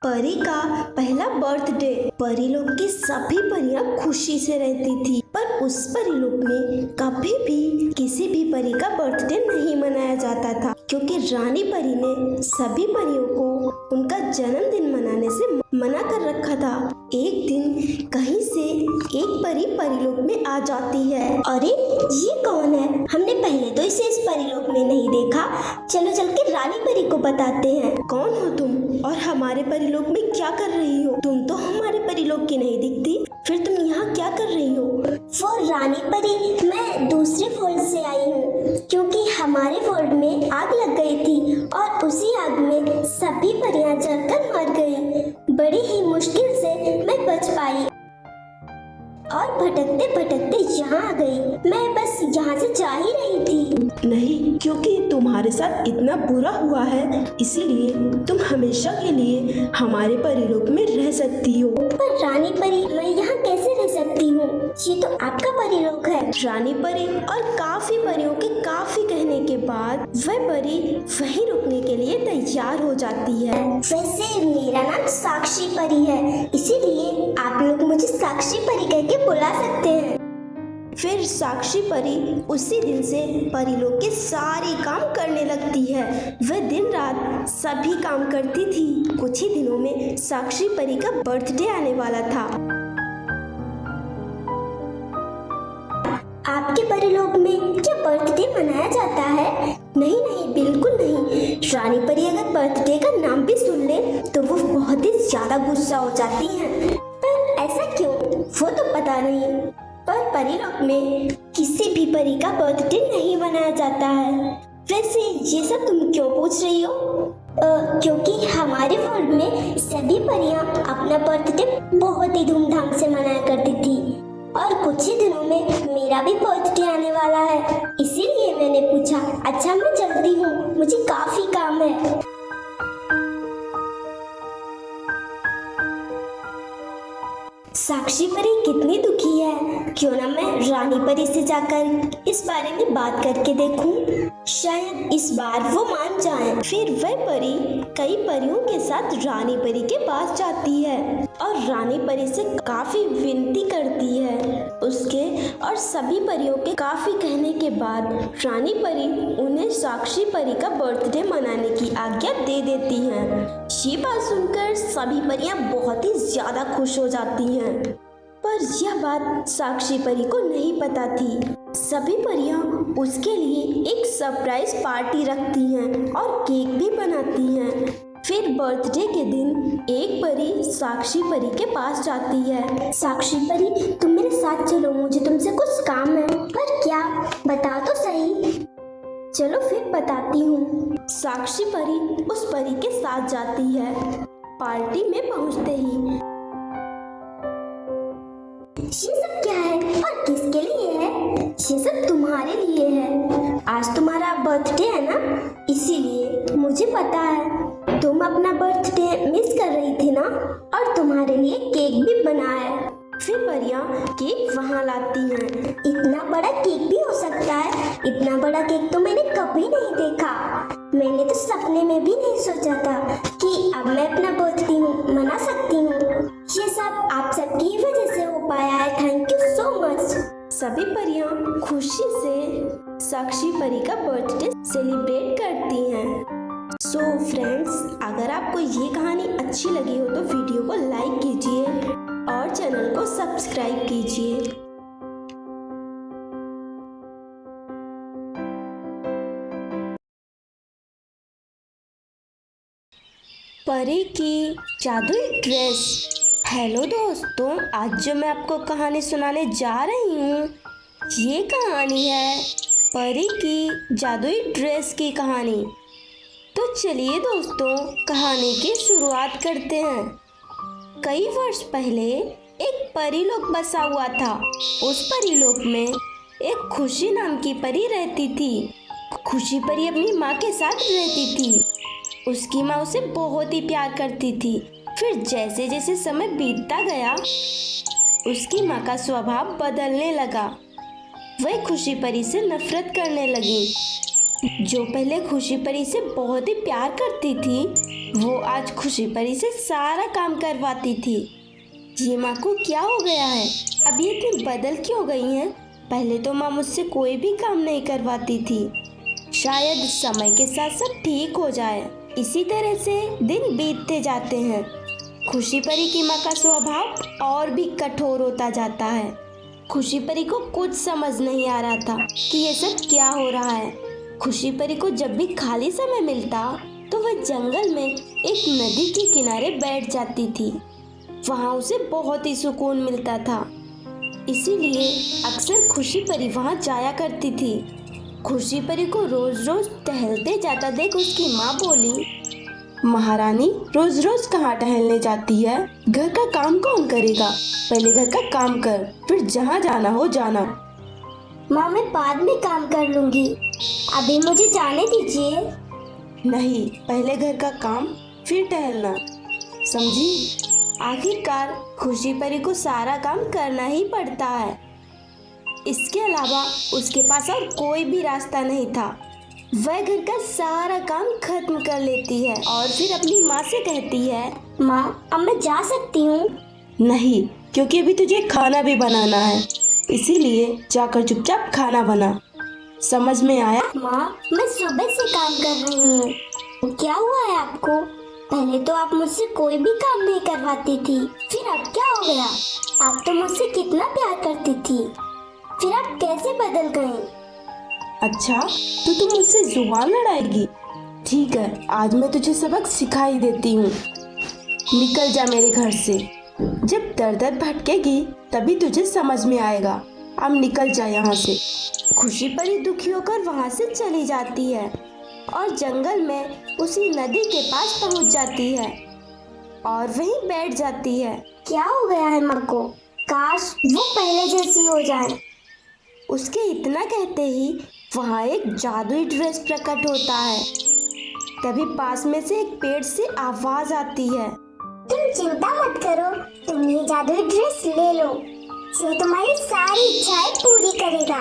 परी का पहला बर्थडे। परी लोग की सभी परियां खुशी से रहती थी, पर उस परी लोग में कभी भी किसी भी परी का बर्थडे नहीं मनाया जाता था, क्योंकि रानी परी ने सभी परियों को उनका जन्मदिन मनाने से मना कर रखा था। एक दिन कहीं से एक परी लोक में आ जाती है। अरे ये कौन है? हमने पहले तो इसे इस परिलोक में नहीं देखा। चलो चल के रानी परी को बताते हैं। कौन हो तुम और हमारे परिलोक में क्या कर रही हो? तुम तो हमारे परिलोक की नहीं दिखती, फिर तुम यहाँ क्या कर रही हो? वो रानी परी, मैं दूसरे फोल्ड से आई हूँ, क्योंकि हमारे फोल्ड में आग लग गई थी और उसी आग में सभी परियां जलकर मर गई। बड़ी ही मुश्किल से मैं बच पाई और भटकते भटकते यहाँ आ गई। मैं बस यहाँ से जा ही रही थी। नहीं, क्योंकि तुम्हारे साथ इतना बुरा हुआ है, इसीलिए तुम हमेशा के लिए हमारे परिलोक में रह सकती हो। पर रानी परी, मैं यहाँ कैसे रह सकती हूँ? ये तो आपका परिलोक है। रानी परी और काफी परियों के काफी कहने के बाद वह परी वहीं रुकने के लिए तैयार हो जाती है। वैसे मेरा नाम साक्षी परी है, इसीलिए आप लोग मुझे साक्षी परी कह के बुला सकते हैं। फिर साक्षी परी उसी दिन से परिलोक के सारे काम करने लगती है। वह दिन रात सभी काम करती थी। कुछ ही दिनों में साक्षी परी का बर्थडे आने वाला था। आपके परिलोक में क्या बर्थडे मनाया जाता है? नहीं नहीं, बिल्कुल नहीं। रानी परी अगर बर्थडे का नाम भी सुन ले तो वो बहुत ही ज्यादा गुस्सा हो जाती हैं। पर ऐसा क्यों, वो तो पता नहीं। पर परिलोक में किसी भी परी का बर्थडे नहीं मनाया जाता है। वैसे ये सब तुम क्यों पूछ रही हो? क्योंकि हमारे वर्ल्ड में सभी परियां अपना बर्थडे बहुत ही धूमधाम से मनाया करती थी और कुछ ही दिनों में मेरा भी बर्थडे आने वाला है, इसीलिए मैंने पूछा। अच्छा मैं चलती हूँ, मुझे काफी काम है। साक्षी परी कितनी दुखी है। क्यों ना मैं रानी परी से जाकर इस बारे में बात करके देखूं, शायद इस बार वो मान जाएं। फिर वह परी कई परियों के साथ रानी परी के पास जाती है और रानी परी से काफी विनती करती है। उसके और सभी परियों के काफी कहने के बाद रानी परी उन्हें साक्षी परी का बर्थडे मनाने की आज्ञा दे देती है। ये बात सुनकर सभी परियां बहुत ही ज्यादा खुश हो जाती हैं, पर यह बात साक्षी परी को नहीं पता थी। सभी परियां उसके लिए एक सरप्राइज पार्टी रखती हैं और केक भी बनाती हैं। फिर बर्थडे के दिन एक परी साक्षी परी के पास जाती है। साक्षी परी, तुम मेरे साथ चलो, मुझे तुमसे कुछ काम है। पर क्या, बता तो सही। चलो फिर बताती हूँ। साक्षी परी उस परी के साथ जाती है। पार्टी में पहुँचते ही ये सब क्या है और किसके लिए है? ये सब तुम्हारे लिए है। आज तुम्हारा बर्थडे है ना, इसीलिए मुझे पता है तुम अपना बर्थडे मिस कर रही थी ना, और तुम्हारे लिए केक भी बना है। फिर परियां केक वहाँ लाती हैं। इतना बड़ा केक भी हो सकता है? इतना बड़ा केक तो मैंने कभी नहीं देखा। मैंने तो सपने में भी नहीं सोचा था कि अब मैं अपना बर्थडे मना सकती हूँ। ये सब आप सबकी वजह से हो पाया है। Thank you so much. सभी परियां खुशी से साक्षी परी का बर्थडे सेलिब्रेट करती हैं। सो फ्रेंड्स, अगर आपको ये कहानी अच्छी लगी हो तो वीडियो को लाइक कीजिए और चैनल को सब्सक्राइब कीजिए। परी की जादुई ड्रेस। हेलो दोस्तों, आज जो मैं आपको कहानी सुनाने जा रही हूँ, ये कहानी है परी की जादुई ड्रेस की कहानी। तो चलिए दोस्तों, कहानी की शुरुआत करते हैं। कई वर्ष पहले एक परीलोक बसा हुआ था। उस परीलोक में एक खुशी नाम की परी रहती थी। खुशी परी अपनी माँ के साथ रहती थी। उसकी माँ उसे बहुत ही प्यार करती थी। फिर जैसे जैसे समय बीतता गया, उसकी माँ का स्वभाव बदलने लगा। वह खुशी परी से नफरत करने लगी। जो पहले खुशी परी से बहुत ही प्यार करती थी, वो आज खुशी परी से सारा काम करवाती थी। ये माँ को क्या हो गया है? अब ये इतनी बदल क्यों गई हैं? पहले तो माँ मुझसे कोई भी काम नहीं करवाती थी। शायद समय के साथ सब ठीक हो जाए। इसी तरह से दिन बीतते जाते हैं। खुशी परी की माँ का स्वभाव और भी कठोर होता जाता है। खुशी परी को कुछ समझ नहीं आ रहा था कि ये सब क्या हो रहा है। खुशी परी को जब भी खाली समय मिलता तो वह जंगल में एक नदी के किनारे बैठ जाती थी। वहाँ उसे बहुत ही सुकून मिलता था, इसीलिए अक्सर खुशी परी वहाँ जाया करती थी। खुशी परी को रोज रोज टहलते जाता देख उसकी माँ बोली, महारानी रोज रोज कहाँ टहलने जाती है? घर का काम कौन करेगा? पहले घर का काम कर, फिर जहाँ जाना हो जाना। माँ मैं बाद में काम कर लूंगी, अभी मुझे जाने दीजिए। नहीं, पहले घर का काम फिर टहलना, समझी? आखिरकार खुशी परी को सारा काम करना ही पड़ता है। इसके अलावा उसके पास और कोई भी रास्ता नहीं था। वह घर का सारा काम खत्म कर लेती है और फिर अपनी माँ से कहती है, माँ अब मैं जा सकती हूँ? नहीं, क्योंकि अभी तुझे खाना भी बनाना है, इसीलिए जाकर चुपचाप खाना बना। समझ में आया? माँ मैं सुबह से काम कर रही हूँ, क्या हुआ है आपको? पहले तो आप मुझसे कोई भी काम नहीं करवाती थी, फिर अब क्या हो गया? आप तो मुझसे कितना प्यार करती थी, फिर आप कैसे बदल गई? अच्छा, तो तुम मुझसे जुबान लड़ाएगी? ठीक है, आज मैं तुझे सबक सिखा ही देती हूँ। निकल जा मेरे घर से। जब दर दर भटकेगी तभी तुझे समझ में आएगा। अब निकल जा यहाँ से। खुशी परी दुखी होकर वहाँ से चली जाती है और जंगल में उसी नदी के पास पहुँच जाती है और वहीं बैठ जाती है। क्या हो गया है माँ को? काश वो पहले जैसी हो जाए। उसके इतना कहते ही वहाँ एक जादुई ड्रेस प्रकट होता है। तभी पास में से एक पेड़ से आवाज आती है, तुम चिंता मत करो, तुम ये जादुई ड्रेस ले लो, जो तुम्हारी सारी इच्छाएं पूरी करेगा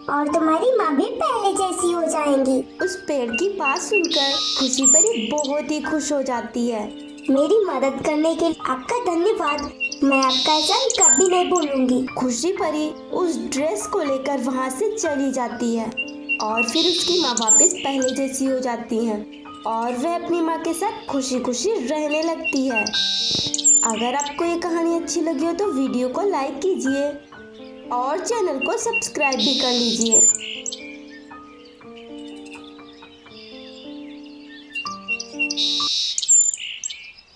और तुम्हारी माँ भी पहले जैसी हो जाएंगी। उस पेड़ की बात सुनकर खुशी परी बहुत ही खुश हो जाती है। मेरी मदद करने के लिए आपका धन्यवाद, मैं आपका एहसान कभी नहीं भूलूंगी। खुशी परी उस ड्रेस को लेकर वहाँ से चली जाती है और फिर उसकी माँ वापस पहले जैसी हो जाती हैं और वह अपनी माँ के साथ खुशी खुशी रहने लगती है। अगर आपको ये कहानी अच्छी लगी हो तो वीडियो को लाइक कीजिए और चैनल को सब्सक्राइब भी कर लीजिए।